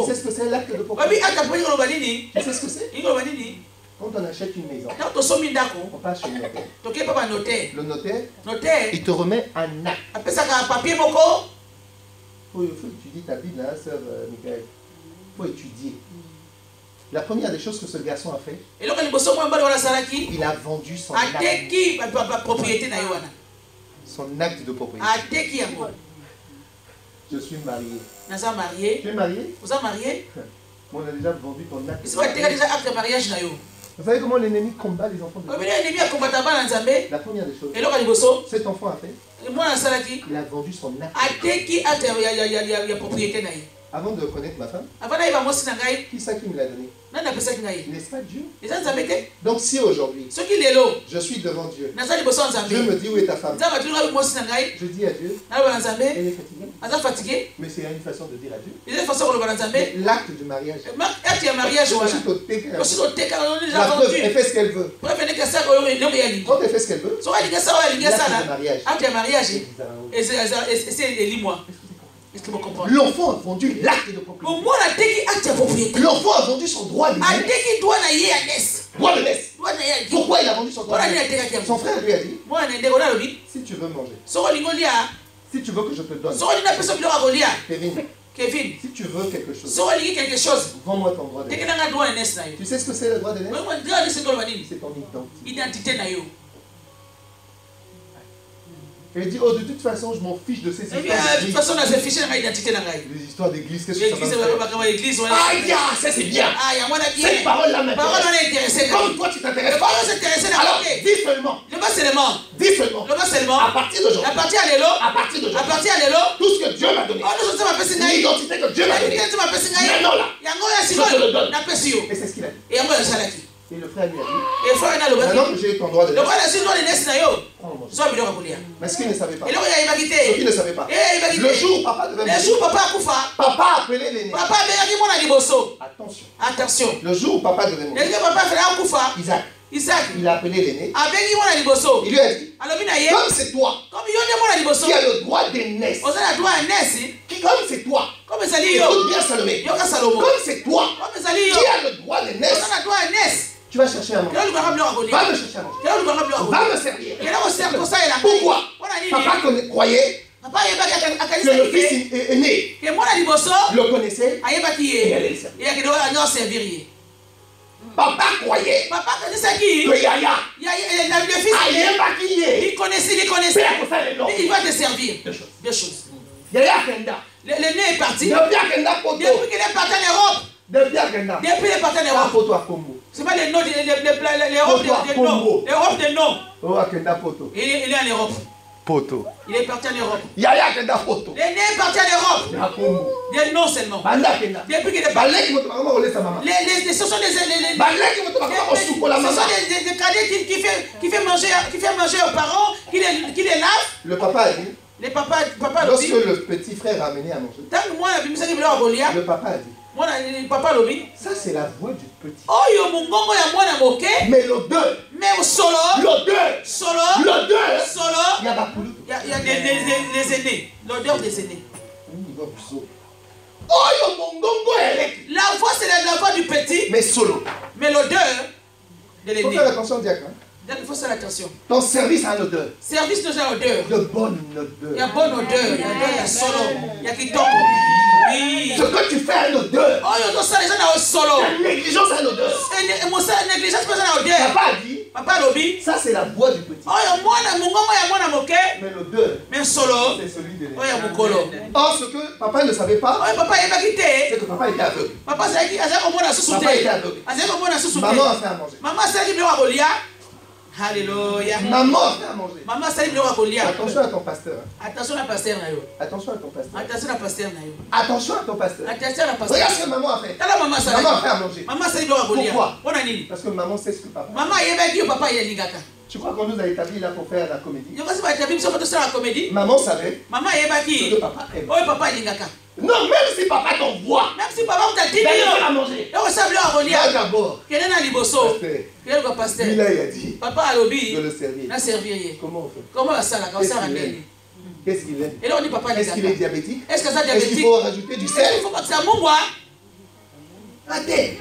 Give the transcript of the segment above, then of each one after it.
sais ce que c'est l'acte de propriété? Tu sais ce que c'est? Quand on achète une maison, on passe chez le notaire. Le notaire, il te remet un acte. Faut étudier ta Bible, hein, sœur Michael. Il faut étudier. La première des choses que ce garçon a fait, il a vendu son acte. Son acte de propriété. Je suis marié. Tu es marié? Vous êtes marié? On a déjà vendu ton acte. Vous savez comment l'ennemi combat les enfants de Dieu? La première des choses, cet enfant a fait, il a vendu son acte. Avant de connaître ma femme, qui c'est qui me l'a donné? N'est-ce pas Dieu? Donc si aujourd'hui, je suis devant Dieu, Dieu me dit où est ta femme? Je dis à Dieu, elle est fatiguée. Mais c'est une façon de dire à Dieu. L'acte du mariage. La preuve, elle fait ce qu'elle veut. Quand elle fait ce qu'elle veut, l'acte du mariage. L'enfant a vendu l'acte de propriété. L'enfant a vendu son droit de naissance. Droit de naissance. Pourquoi il a vendu son droit de naissance? Son frère lui a dit, si tu veux manger, si tu veux que je te donne, Kevin, si tu veux quelque chose, vends-moi ton droit de naissance. Tu sais ce que c'est le droit de naissance? C'est ton identité. Et il dit, oh, de toute façon, je m'en fiche de ces histoires d'église. Les histoires d'église, qu'est-ce que ça va faire? Ah, ça c'est bien. Cette parole-là m'intéresse. Comme toi, tu t'intéresses pas. Alors, dis seulement. Dis seulement. À partir d'aujourd'hui. Tout ce que Dieu m'a donné. L'identité que Dieu m'a donnée. Maintenant là. Je te le donne. Et c'est ce qu'il a dit. Et le frère lui a dit, maintenant que j'ai ton droit de naissance, prends-le. Mais ce qu'il ne savait pas, ce qu'il ne savait pas, le jour où papa devait mourir, papa a appelé l'aîné. Attention. Le jour où papa devait mourir, Isaac, il a appelé l'aîné. Il lui a dit, comme c'est toi qui as le droit d'aînesse, comme c'est toi, écoute bien Salomé, comme c'est toi qui as le droit d'aînesse, tu vas chercher à manger. Va me chercher à manger. Va me servir. Pourquoi? Papa croyait que le fils aîné le connaissait et allait le servir. Papa croyait que Yaya, il connaissait. Il va te servir. Deux choses. Yaya Kenda. L'aîné est parti. Depuis qu'il est parti en Europe. Depuis qu'il est parti en Europe. C'est pas les noms, l'Europe des noms. Oh, Akenda Poto. Il est en Europe. Poto. Il est parti en Europe. Yaya Akenda Poto. L'aîné est parti en Europe. Des noms seulement. Depuis qu'il est parti. Ce sont des cadets qui fait manger aux parents, qui les lavent. Le papa a dit. Lorsque le petit frère a amené à manger. Le papa a dit. Ça c'est la voix du petit. Mais l'odeur. Il y a des aînés. L'odeur des aînés. La voix c'est la voix du petit. Mais l'odeur de l'aîné. Il faut faire attention, diacre. Il faut faire attention. Ton service a l'odeur. Service nous a l'odeur. De bonne odeur. Il y a bonne odeur. Il y a solo. Il y a qui tombe. Oui. Ce que tu fais a l'odeur. Oh, il y a ça, les gens ont solo. La négligence a l'odeur. La négligence a l'odeur. Papa a dit. Papa lobby. Ça c'est la voix du petit. Oh, mais l'odeur. Mais solo. C'est celui de l'aîné. Oh, il y a Mukolo. Or, ce que papa ne savait pas. Oh, papa il va quitter. C'est que papa était aveugle. Papa c'est qui? Papa était aveugle. Maman a fait à manger. Maman c'est qui veut abolir. Alléluia. Maman a mangé. Maman, ça y est, attention à ton pasteur. Attention à ton pasteur. Attention à ton pasteur. Attention à ton pasteur. Attention à ton pasteur. Regarde ce que maman a fait. Maman a fait à manger. Maman, ça y est, pourquoi? Parce que maman sait ce que papa. Maman, il papa il est tu crois qu'on nous a établis là pour faire la comédie? Maman savait. Maman que papa aime. Oh, papa il est non, même si papa t'envoie. Même si papa t'a dit d'aller à manger. Va d'abord. Quel est le pasteur? Il a dit. Papa a lobby. De le servir. Comment on fait? Comment ça la Qu'est-ce qu'il est? Et là on dit papa. Est-ce qu'il est diabétique? Est-ce que ça diabétique? Est-ce qu'il faut rajouter du sel? Il faut pas que ça m'envoie. Attendez,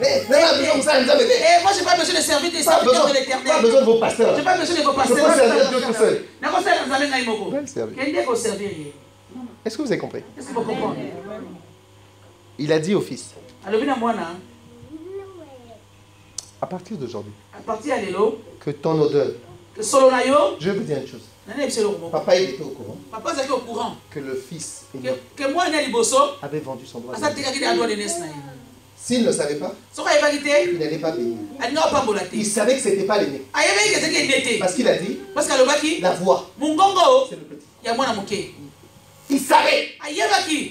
moi j'ai pas besoin de servir des serviteurs de l'éternel. Pas besoin de vos pasteurs. J'ai pas besoin de vos pasteurs. Je peux servir Dieu tout seul. Est-ce que vous avez compris? Est-ce que vous comprenez? Il a dit au fils. À partir d'aujourd'hui. Que ton odeur. Je veux dire une chose. Papa, il était au courant. Que le fils avait vendu son droit. S'il ne savait pas, il n'allait pas payer. Il savait que ce n'était pas l'aîné. Parce qu'il a dit, la voix, c'est le petit. Il savait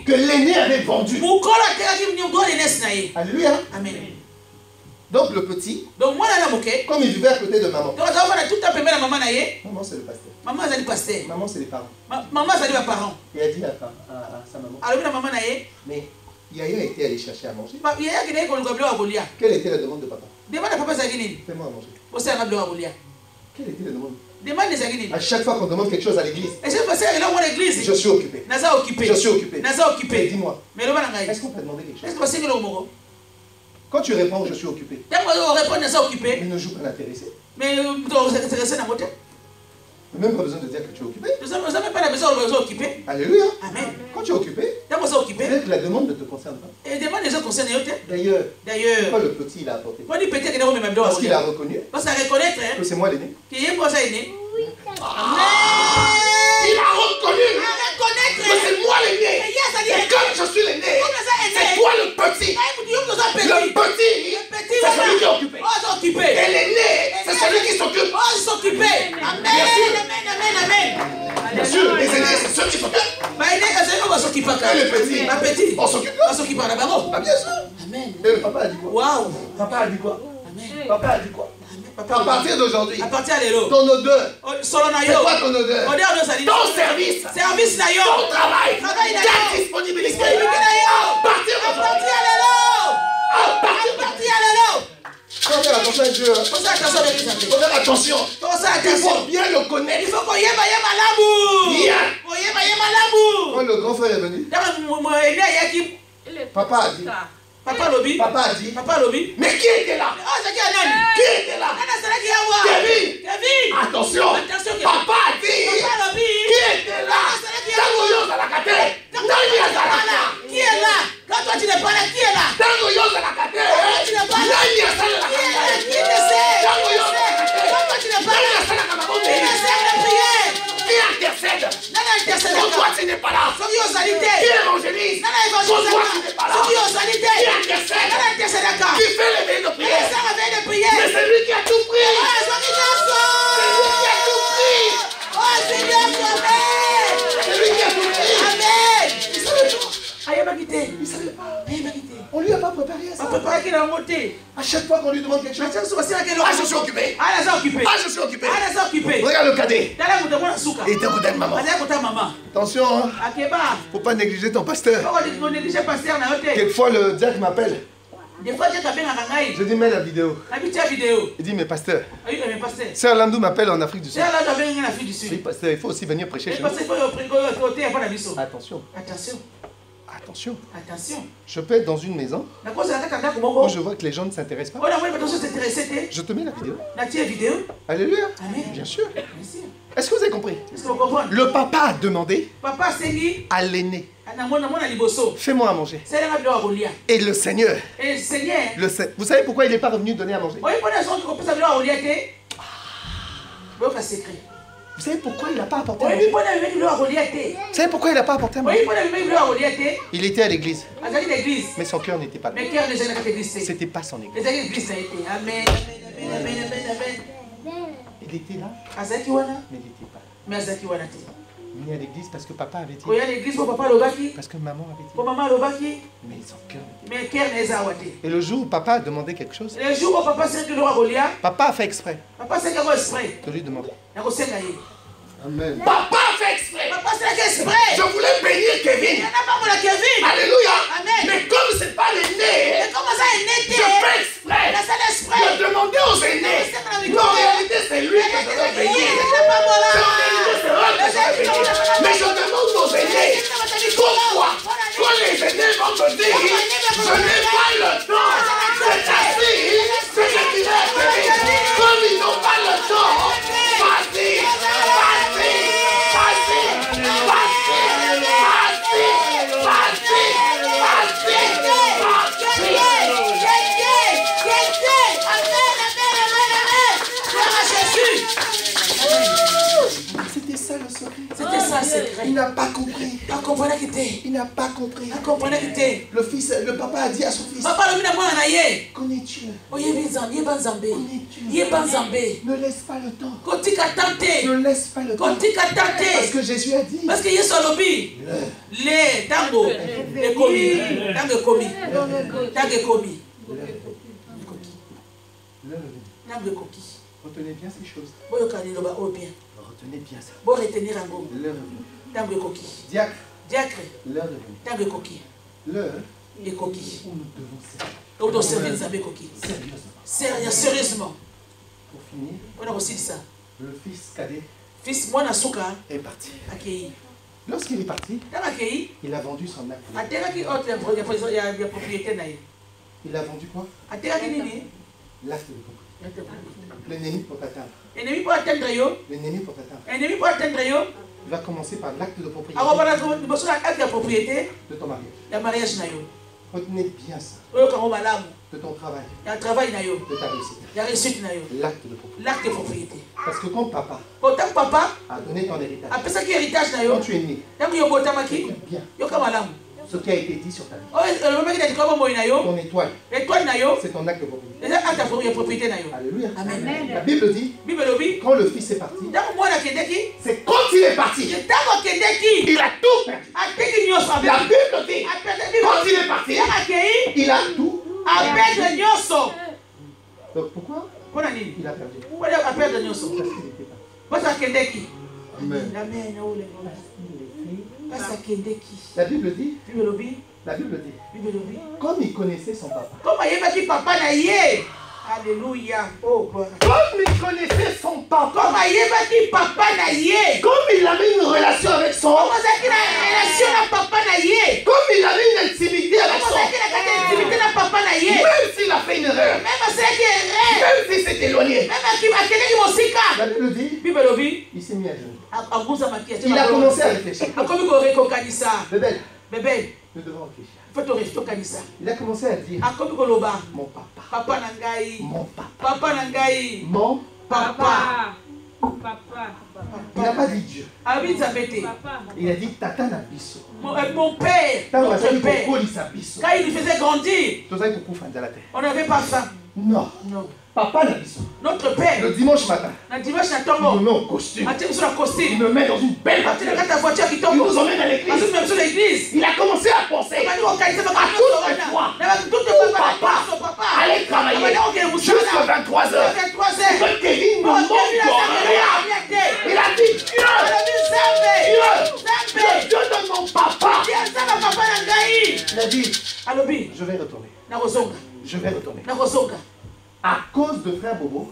que l'aîné avait vendu. Alléluia. Amen. Donc le petit, comme il vivait à côté de maman. Maman c'est le pasteur. Maman c'est les parents. Il a dit à sa maman. Mais Yaya était allé chercher à manger. Quelle était la demande de papa? Fais-moi à manger. Quelle était la demande? À chaque fois qu'on demande quelque chose à l'église, je suis occupé. Je suis occupé. Mais dis-moi, est-ce qu'on peut demander quelque chose? Quand tu réponds, je suis occupé. Mais ne joue pas l'intéressé. Même pas besoin de dire que tu es occupé. Alléluia. Amen. Quand tu es occupé, c'est que la demande ne te concerne pas. D'ailleurs, quand le petit il a apporté, parce qu'il a reconnu que c'est moi l'aîné. Il a reconnu que c'est moi l'aîné. Et comme je suis l'aîné, c'est toi le petit. Le petit, c'est celui qui est occupé. Et l'aîné, c'est celui qui s'occupe. Amen. Bien sûr, les aînés, c'est ceux qui s'occupent. Et les petits, on s'occupe. Ah, bien sûr. Amen. Et le papa a dit quoi? Waouh. Papa a dit quoi? Amen. Papa a dit quoi? À partir d'aujourd'hui, ton odeur, c'est quoi ton odeur? Ton service, ton travail, ta disponibilité. À partir d'aujourd'hui. Faut faire attention à Dieu. Faut faire attention. Il faut bien le connaître. Il faut qu'on y ait bien. Quand le grand frère est venu, papa a dit. Papa a dit. Mais qui était là? Qui était là? Kevin. Attention. Papa a dit. Qui était là? Qui est là? Quand toi tu n'es pas là, qui est là? Tu n'es pas là. Qui tu n'es pas là? Qui intercède? Quand toi tu n'es pas là. Qui évangélise? Quand toi tu n'es pas là. Qui intercède? Qui fait les veilles de prière? Mais c'est lui qui a tout pris. C'est lui qui a tout pris. Amen. Il savait pas. On lui a pas préparé à ça. À chaque fois qu'on lui demande quelque chose, je suis occupé. Je suis occupé. Regarde le cadet. Il était à côté de maman. Attention, hein. Faut pas négliger ton pasteur. Quelquefois le diacre m'appelle. Je dis mets la vidéo. Il dit mais pasteur. Sœur Landou m'appelle en Afrique du Sud. Oui pasteur, il faut aussi venir prêcher chez nous. Attention. Je peux être dans une maison où je vois que les gens ne s'intéressent pas. Je te mets la vidéo. Alléluia. Bien sûr. Est-ce que vous avez compris? Le papa a demandé à l'aîné. Fais-moi à manger. Et le Seigneur. Vous savez pourquoi il n'est pas revenu donner à manger? Vous savez pourquoi il n'a pas apporté à manger? Vous savez pourquoi il n'a pas apporté à manger? Il était à l'église. Mais son cœur n'était pas là. C'était pas son église. Amen. Il était là, mais il n'était pas là. Il est à l'église parce que papa avait dit. Parce que maman avait dit. Mais son cœur n'était pas là. Et le jour où papa a demandé quelque chose, papa a fait exprès de lui demander. Amen. Papa a fait exprès. Je voulais bénir Kevin. Alléluia. Amen. Mais comme c'est pas l'aîné, je fais exprès de demander aux aînés. Mais en réalité, c'est lui que je dois bénir. Mais je demande Je n'ai pas le temps. C'est ainsi que je dirais, comme ils n'ont pas le temps, vas-y, vas-y, vas-y, c'était ça le secret. C'était ça le secret. Il n'a pas compris. Il n'a pas compris. Le fils, le papa a dit à son fils, connais Dieu. Ne laisse pas le temps. Ne laisse pas le temps. Parce que Jésus a dit, parce que Yesu alobi le tango ekomi. Retenez bien ces choses. Retenez bien ça. L'heure est venue. Diacre. L'heure est venue. L'heure où nous devons servir. Sérieusement. Pour finir, le fils cadet est parti. Lorsqu'il est parti, il a vendu son acte. Il a vendu quoi? L'acte de propriété. L'ennemi pour t'atteindre. Il va commencer par l'acte de propriété de ton mariage. Retenez bien ça. De ton travail. De ta réussite. L'acte de propriété. Parce que quand papa a donné ton héritage, quand tu es né, bien ce qui a été dit sur ta vie. Ton étoile, c'est ton acte de propriété. Alléluia. Amen. La Bible dit, quand le fils est parti, c'est quand il est parti, il a tout perdu. La Bible dit, quand il est parti, il a tout perdu. Donc pourquoi il a perdu? Parce qu'il était parti. Amen. La Bible dit, comme il connaissait son papa. Alléluia. Comme il connaissait son papa. Comme il avait une relation avec son papa. Comme il avait une intimité avec son papa. Même s'il a fait une erreur. Même s'il s'est éloigné. La Bible dit, il s'est mis à genoux. Il a commencé à réfléchir. Bébé, nous devons réfléchir. Il a commencé à dire, mon papa. Mon papa. Il n'a pas dit Dieu. Il a dit Tata Nabiso. Mon père. Quand il lui faisait grandir, on n'avait pas faim. Non. Papa Nabiso. Notre père. Le dimanche matin. Il me met en costume. Il me met dans une belle voiture. Il nous emmène à l'église. Il a commencé à penser à toutes les fois où papa allait travailler jusqu'à 23h. Que Kevin ne manque rien. Il a dit Dieu, le Dieu de mon papa. Il a dit, je vais retourner. À cause de frère Bobo,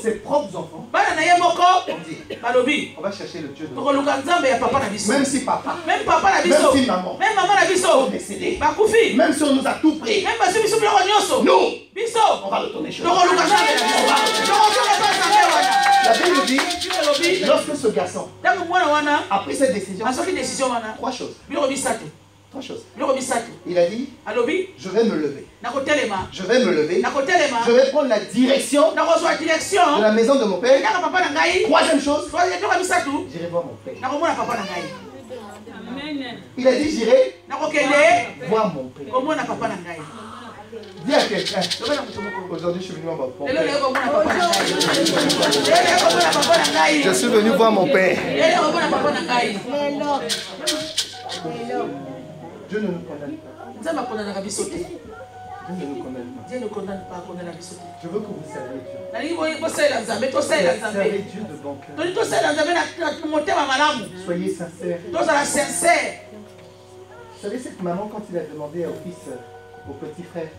ses propres enfants, on dit, on va chercher le Dieu de mon papa. Même si papa, même si maman sont décédés, même si on nous a tout pris, nous, on va retourner chez nous. La Bible dit, lorsque ce garçon a pris cette décision, trois choses. Il a dit, je vais me lever. Je vais prendre la direction de la maison de mon père. Troisième chose, j'irai voir mon père. Il a dit, j'irai voir mon père. Dis à quelqu'un, aujourd'hui je suis venu voir mon père. Je suis venu voir mon père. Dieu ne nous condamne pas. Dieu ne nous condamne pas. Je veux que vous serviez Dieu. Servez Dieu de bon cœur. Soyez sincères. Vous savez cette maman quand il a demandé au fils, au petit frère,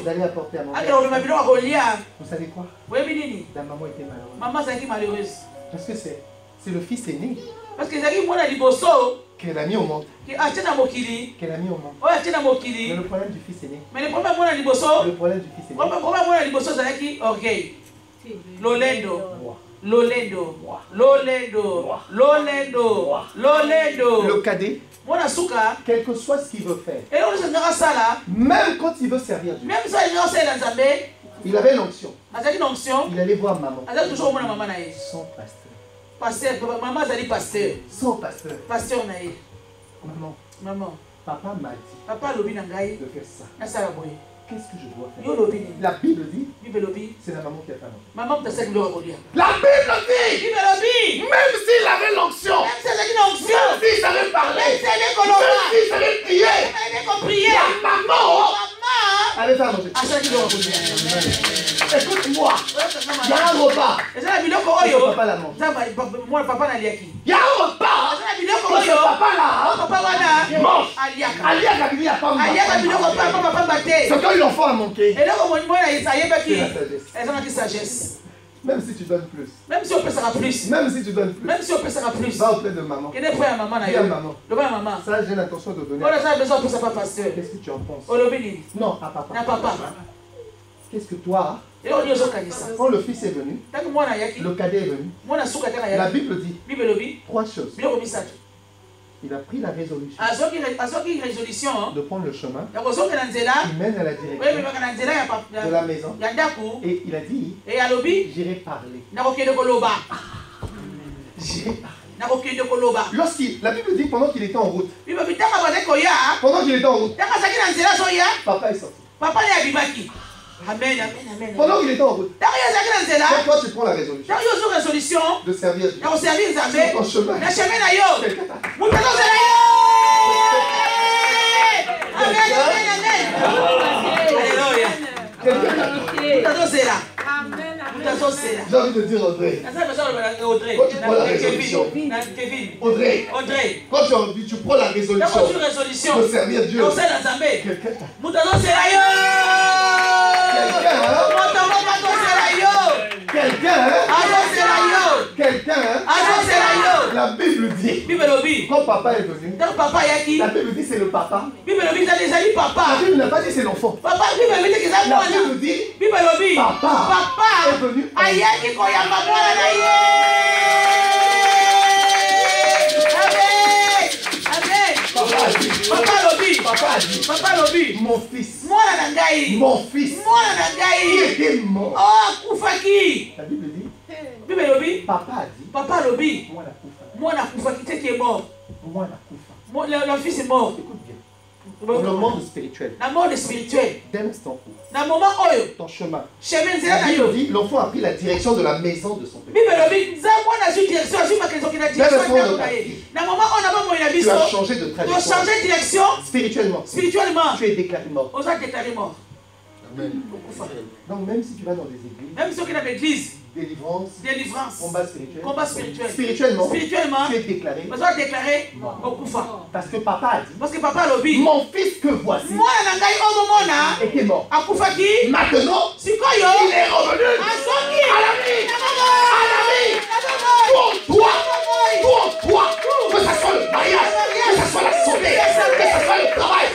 d'aller apporter à manger, vous savez quoi? La maman était malheureuse. Parce que c'est le fils aîné Que la mis au monde. Que la mis au monde. Mais le problème du fils aîné. Mais le problème du fils aîné. Le problème du fils aîné. Orgueil. Lolendo. Lolendo. Lolendo. Lolendo. Lolendo. Le cadet. Quel que soit ce qu'il veut faire. Même quand il veut servir Dieu. Il avait l'onction. Il allait voir maman. Son pasteur. Son pasteur. Maman. Papa m'a dit de faire ça. Qu'est-ce que je dois faire? La Bible dit, c'est la maman qui a fait l'onction. La Bible dit, même s'il avait l'onction, même s'il savait parler, même s'il savait prier, la maman allait faire l'onction. Écoute-moi, il y a un repas. Papa l'a mangé. Il y a un repas. Papa là mange. Il a pas mangé. Ce que l'enfant a manqué. C'est la sagesse. Même si tu donnes plus. Même si on peut faire plus. Même si tu donnes plus. Même si on peut faire plus. Va auprès de maman. Dis à maman. Ça, j'ai l'intention de donner. Qu'est-ce que tu en penses? Non, à papa. Qu'est-ce que toi? Quand le fils est venu, le cadet est venu. La Bible dit 3 choses. Il a pris la résolution de prendre le chemin qui mène à la direction de la maison. Et il a dit, j'irai parler. J'irai parler. La Bible dit pendant qu'il était en route. Papa est sorti. Amen. Pendant qu'il était en route. Toi, tu prends la résolution de servir Dieu. Sur ton chemin. J'ai envie de dire Audrey. Quand tu prends la résolution. Audrey. Quand tu prends la résolution de servir Dieu. Quelqu'un, la Bible dit, quand papa est venu, la Bible dit c'est le papa. La Bible n'a pas dit c'est l'enfant. La Bible dit, papa est venu. Papa lobby. Mon fils. Qui était mort. La Bible dit. Papa lobby. Moi la mort. Le fils est mort. Écoute bien. Dans le monde spirituel. D'un instant ton chemin. La Bible dit l'enfant a pris la direction de la maison de son père. Tu as changé de trajectoire. Spirituellement. Tu es déclaré mort. Amen. Donc même si tu vas dans des églises, délivrance, combat spirituel. Spirituellement, tu es déclaré mort. Parce que papa a dit, mon fils que voici était mort. Maintenant, il est revenu à la vie. Pour toi, que ce soit le mariage, que ce soit la santé, que ce soit le travail,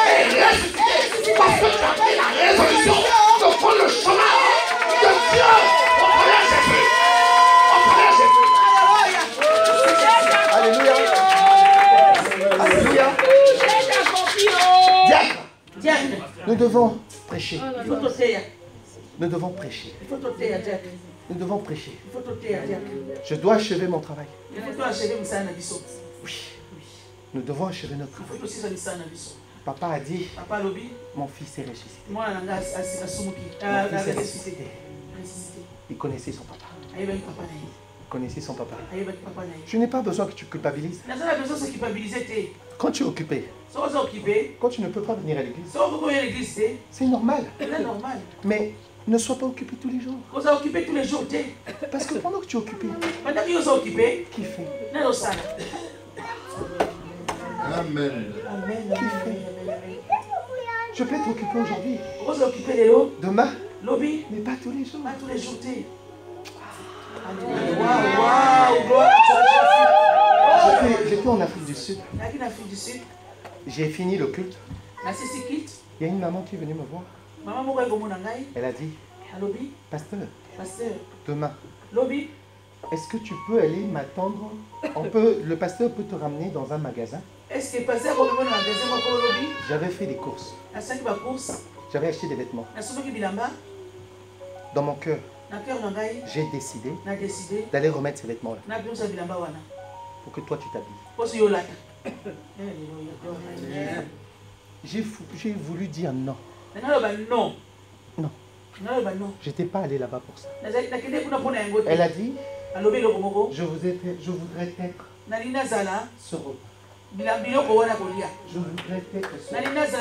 et ressuscité. Parce que tu as pris la résolution de prendre le chemin de Dieu. Alléluia. Diacre. Nous devons prêcher. Nous devons prêcher. Nous devons prêcher. Je dois achever mon travail. Oui. Nous devons achever notre travail. Papa a dit, mon fils est ressuscité. Il connaissait son papa. Connaissez son papa. Je n'ai pas besoin que tu culpabilises. Quand tu es occupé, quand tu ne peux pas venir à l'église, c'est normal. Mais ne sois pas occupé tous les jours. Parce que pendant que tu es occupé, qui fait? Amen. Qui fait? Je peux être occupé aujourd'hui. Demain, mais pas tous les jours. J'étais fois en Afrique du Sud, j'ai fini le culte. Il y a une maman qui est venue me voir. Elle a dit, pasteur, demain, est-ce que tu peux aller m'attendre? Le pasteur peut te ramener dans un magasin. J'avais fait des courses. J'avais acheté des vêtements. Dans mon cœur, j'ai décidé d'aller remettre ces vêtements-là pour que toi tu t'habilles. J'ai voulu dire non. Non. Je n'étais pas allé là-bas pour ça. Elle a dit, je voudrais être ce repas. Je voudrais être ce repas.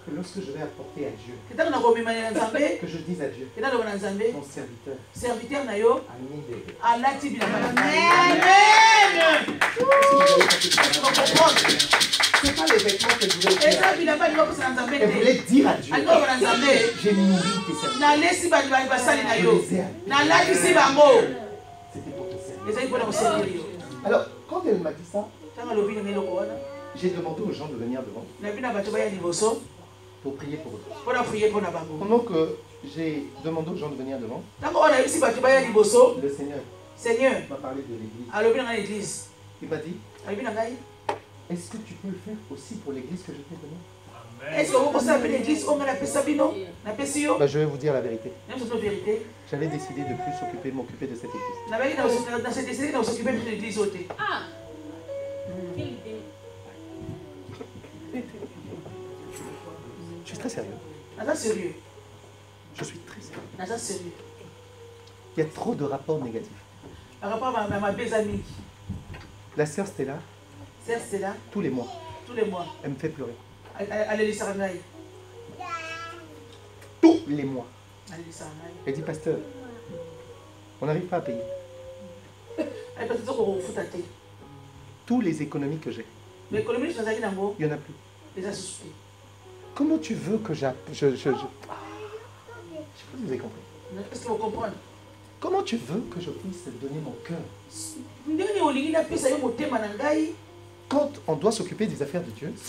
Que lorsque je vais apporter à Dieu, que je dise à Dieu, mon serviteur a mis des... Amen. Ce n'est pas les vêtements que je voulais faire. Elle voulait dire à Dieu, j'ai nourri tes serviteurs. C'était pour te servir. Alors, quand elle m'a dit ça, j'ai demandé aux gens de venir devant pour prier pour eux. Pendant que j'ai demandé aux gens de venir devant, le Seigneur m'a parlé de l'église. Il m'a dit, est-ce que tu peux le faire aussi pour l'église que je t'ai donnée? Est-ce que vous pensez à l'église? Je vais vous dire la vérité. J'avais décidé de plus m'occuper de cette église. Je suis très sérieux. Je suis très sérieux. Il y a trop de rapports négatifs. La sœur Stella, tous les mois, elle me fait pleurer. Tous les mois. Elle dit, pasteur, on n'arrive pas à payer. Tous les économies que j'ai, il n'y en a plus. Comment tu veux que je sais pas si vous avez compris. Est-ce que vous comprenez? Comment tu veux que je puisse donner mon cœur? Quand on doit s'occuper des affaires de Dieu, on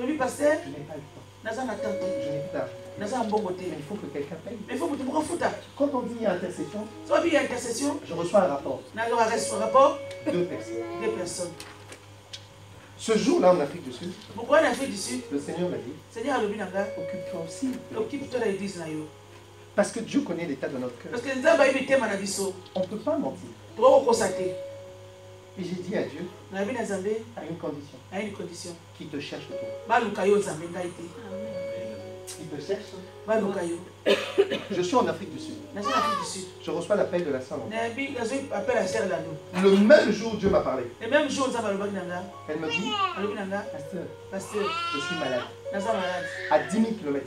dit, pasteur, je n'ai pas le temps. Je n'ai pas d'argent. Mais il faut que quelqu'un paye. Quand on dit intercession, je reçois un rapport. 2 personnes. Ce jour-là en Afrique du Sud, le Seigneur m'a dit, occupe-toi aussi. Parce que Dieu connaît l'état de notre cœur. On ne peut pas mentir. Et j'ai dit à Dieu, à une condition, qui te cherche toi. Qui te cherche. Je suis en Afrique du Sud. Je reçois l'appel de la sœur. Le même jour, Dieu m'a parlé. Elle me dit, pasteur, je suis malade. À 10 000 km.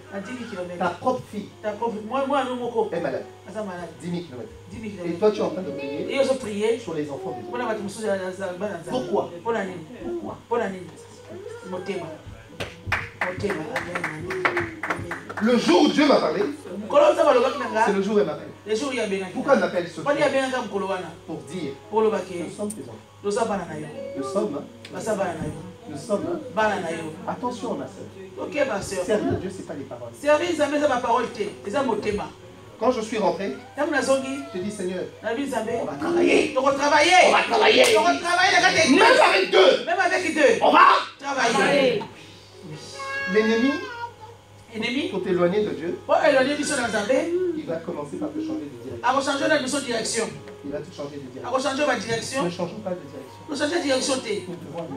Ta propre fille est malade. 10 000 km. Et toi, tu es en train de prier sur les enfants des autres. Pourquoi? Le jour où Dieu m'a parlé, c'est le jour où il m'appelle. Pourquoi il m'appelle ce jour? Pour dire, nous sommes tes enfants. Nous sommes. Attention ma soeur. Servir Dieu, ce n'est pas les paroles. Quand je suis rentré, j'ai dit, Seigneur, on va travailler. Même avec deux. On va travailler. L'ennemi, pour t'éloigner de Dieu, il va commencer par te changer de direction. Il va te changer de direction. Ne changeons pas de direction. Nous devons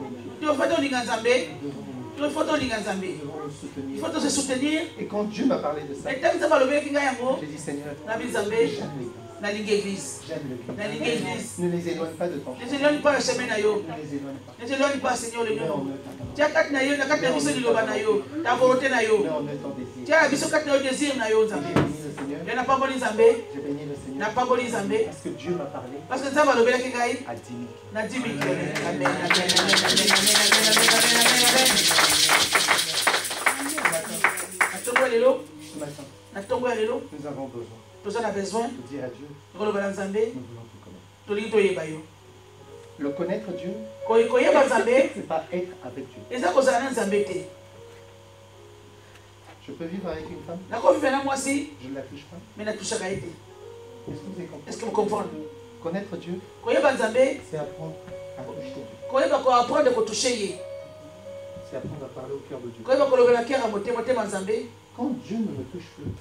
il faut se soutenir. Et quand Dieu m'a parlé de ça, j'ai dit, Seigneur, j'aime l'église. Ne les éloigne pas de ton chemin. Ne les éloigne pas, Seigneur, le nom. Tu as quatre naïos, tu as quatre naïos, ta volonté naïo. Tu as quatre désir naïo. Je n'ai pas bon Zambé. Je bénis le Seigneur. N'a pas bon Zambé. Parce que Dieu m'a parlé. Parce que ça va le bénéfice à 10 000. Na 10 000. Amen. Nous avons besoin de dire à Dieu, nous voulons te connaître. Le connaître Dieu, c'est pas être avec Dieu. Je peux vivre avec une femme, je ne la touche pas. Est-ce que vous comprenez? Connaître Dieu, c'est apprendre à toucher Dieu. C'est apprendre à parler au cœur de Dieu. Quand Dieu ne me touche plus,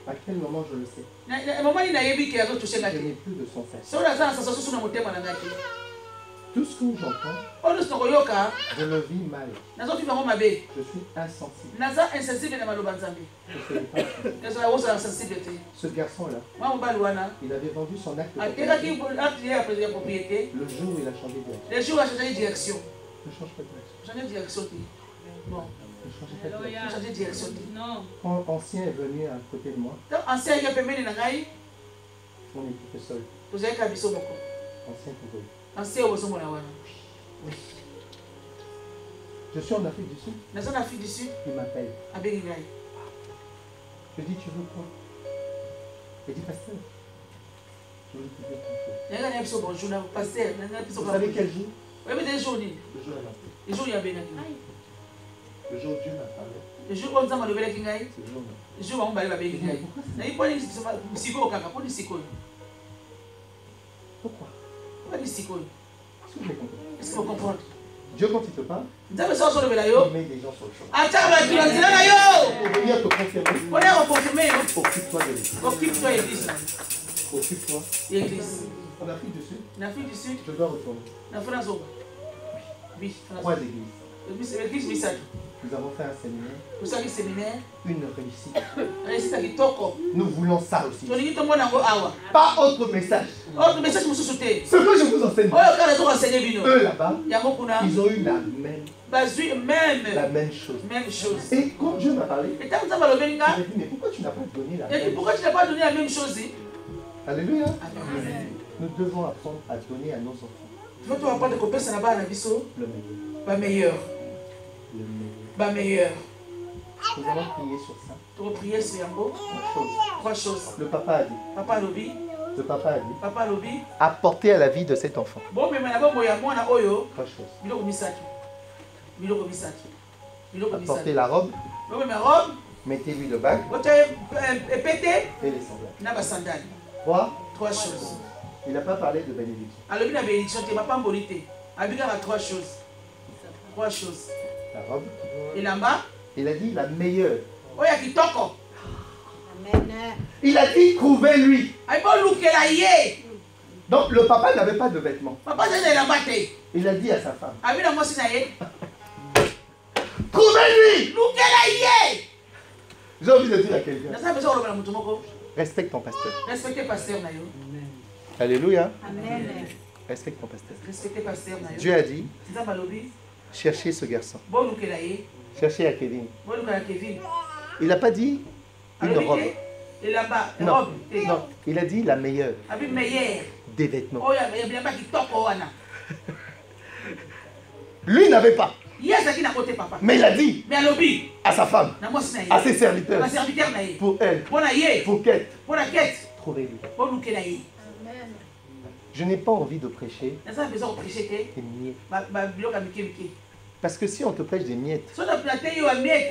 à quel moment je le sais? Je n'ai plus de son fait. Tout ce que j'entends, je le vis mal. Je suis insensible. Ce garçon-là, il avait vendu son acte de propriété le jour où il a changé de direction. Ne change pas de direction. Non. Changer de direction. Quand l'ancien est venu à côté de moi, on était seul. Ancien pouvait. Oui. Je suis en Afrique du Sud. Il m'appelle. Je dis, tu veux quoi? Il dit, pasteur, je veux te dire quelque chose. Vous savez quel jour? Le jour le jour où Dieu m'a parlé. Le jour où Dieu m'a parlé. Le jour où pourquoi? Est-ce que vous comprenez? Dieu, quand il te parle, il met des gens sur le chemin. Pour venir te confirmer, occupe-toi de l'église. Occupe-toi de l'église. En Afrique du Sud, je dois retourner. Oui. 3 églises. Nous avons fait un séminaire, une réussite. Nous voulons ça aussi. Pas autre message. Ce que je vous enseigne, eux là-bas, ils ont eu la même chose. Et quand Dieu m'a parlé, il m'a dit, mais pourquoi tu n'as pas donné la même chose? Alléluia. Nous devons apprendre à donner à nos enfants le meilleur. Le meilleur. Nous allons prier sur ça. 3 choses. Le papa a dit. Le papa a dit. Apporter à la vie de cet enfant. 3 choses. Apporter la robe. Mettez-lui le bague. Et les sandales. 3 choses. Il n'a pas parlé de bénédiction. Il 3 choses. 3 choses. La robe. Et là-bas, il a dit la meilleure. Amen. Il a dit trouvez-lui. Donc le papa n'avait pas de vêtements. Il a dit à sa femme. Trouvez-lui. J'ai envie de dire à quelqu'un. Respecte ton pasteur. Alléluia. Amen. Respecte ton pasteur. Dieu a dit. Cherchez ce garçon. Cherchez à Kevin. Il n'a pas dit une robe. Non, il a dit la meilleure. Des vêtements. Lui n'avait pas. Mais il a dit à sa femme, à ses serviteurs, pour elle, pour Kate, trouvez-lui. Je n'ai pas envie de prêcher des miettes. Parce que si on te prêche des miettes,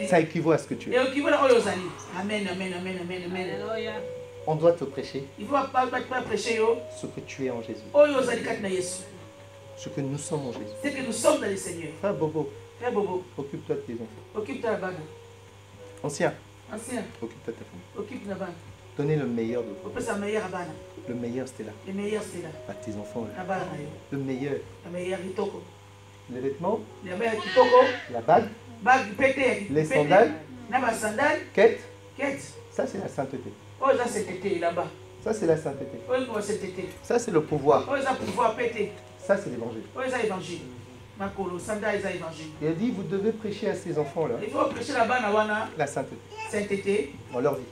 ça équivaut à ce que tu es. On doit te prêcher ce que tu es en Jésus. Ce que nous sommes en Jésus. C'est que nous sommes dans le Seigneur. Frère Bobo, occupe-toi de tes enfants. Occupe-toi de la bague. Ancien, occupe-toi de ta famille. Occupe la bague. Donnez le meilleur de vous. Le meilleur, c'était là. À tes enfants. Le meilleur. Les vêtements. La bague. Les sandales. Quête. Ça, c'est la sainteté. Ça, c'est la sainteté. Ça, c'est le pouvoir. Ça, c'est l'évangile. Il a dit, vous devez prêcher à ces enfants-là la sainteté dans leur vie.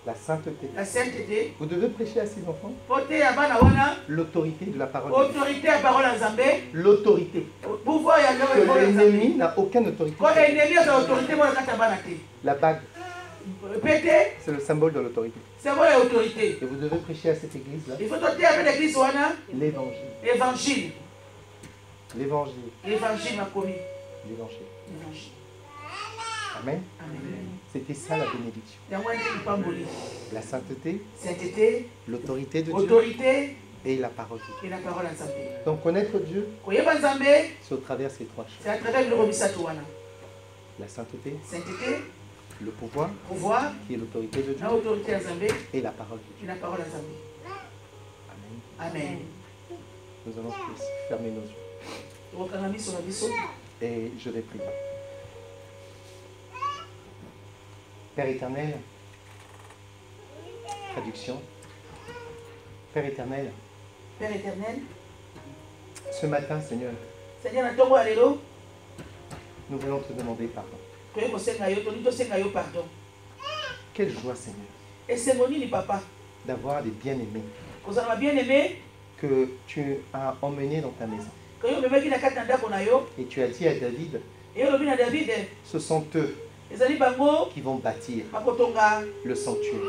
La sainteté. Vous devez prêcher à ces enfants l'autorité de la parole. L'autorité. Que l'ennemi n'a aucune autorité. La bague. Répétez. C'est le symbole de l'autorité. Symbole de l'autorité. Et vous devez prêcher à cette église-là. Il faut tenter avec l'église wana. L'évangile. L'évangile. L'évangile. L'évangile m'a commis. L'évangile. L'évangile. Amen. Amen. C'était ça la bénédiction. La sainteté. Sainteté. L'autorité de Dieu. Et la parole de Dieu. Et la parole à Nzambe. Donc connaître Dieu, c'est au travers ces trois choses. C'est à travers le Robisatu wana. La sainteté. Sainteté. Le pouvoir. Pouvoir. Qui est l'autorité de Dieu. L'autorité à Nzambe. Et la parole de Dieu. Et la parole à Nzambe. Amen. Amen. Nous allons fermer nos yeux. Et je vais prier. Père éternel, traduction. Père éternel. Père éternel. Ce matin, Seigneur, nous voulons te demander pardon. Quelle joie, Seigneur, d'avoir des bien-aimés que tu as emmenés dans ta maison. Et tu as dit à David, ce sont eux qui vont bâtir le sanctuaire.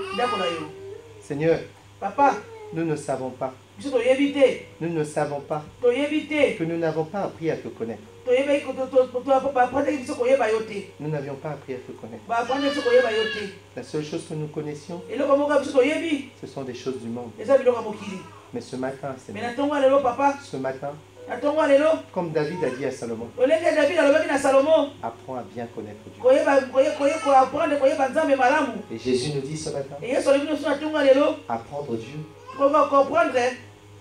Seigneur, Papa, nous ne savons pas. Nous ne savons pas que nous n'avons pas appris à te connaître. Nous n'avions pas appris à te connaître. La seule chose que nous connaissions, ce sont des choses du monde. Mais ce matin, Seigneur, ce matin, comme David a dit à Salomon, apprends à bien connaître Dieu. Et Jésus nous dit ce matin, apprendre Dieu,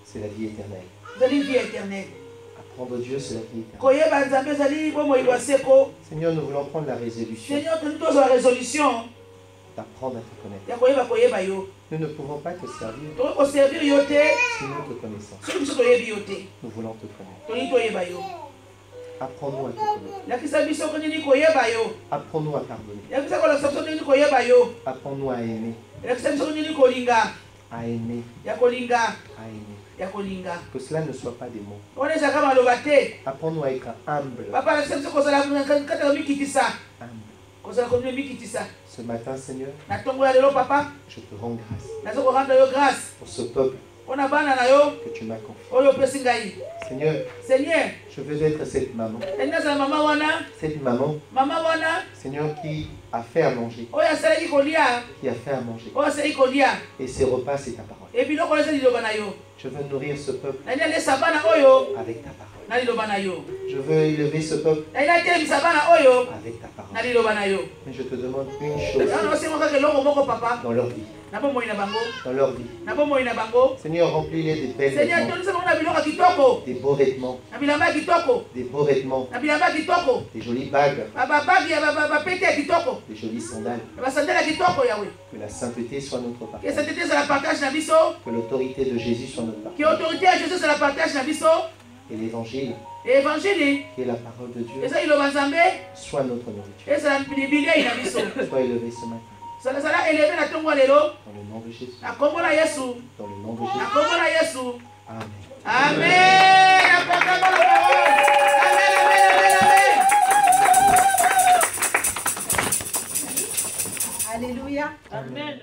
c'est la vie éternelle. Apprendre Dieu, c'est la vie éternelle. Seigneur, nous voulons prendre la résolution d'apprendre à te connaître. Nous ne pouvons pas te servir si nous te connaissons. Nous voulons te connaître. Apprends-nous à te connaître. Apprends-nous à pardonner. Apprends-nous à aimer. À aimer. Que cela ne soit pas des mots. Apprends-nous à être humble. Ce matin, Seigneur, je te rends grâce pour ce peuple que tu m'as confié. Seigneur, je veux être cette maman. Cette maman, Seigneur, qui a fait à manger. Qui a fait à manger. Et ces repas, c'est ta parole. Je veux nourrir ce peuple avec ta parole. Je veux élever ce peuple avec ta parole. Mais je te demande une chose dans leur vie. Dans leur vie. Seigneur, remplis-les des belles vêtements, des beaux vêtements, des beaux vêtements, des jolies bagues, des jolies sandales. Que la sainteté soit notre partage. Que l'autorité de Jésus soit notre partage. Et l'évangile, qui est la parole de Dieu, soit notre nourriture. Sois élevé ce matin. Dans le nom de Jésus. Dans le nom de Jésus. Amen. Amen. Alléluia. Amen.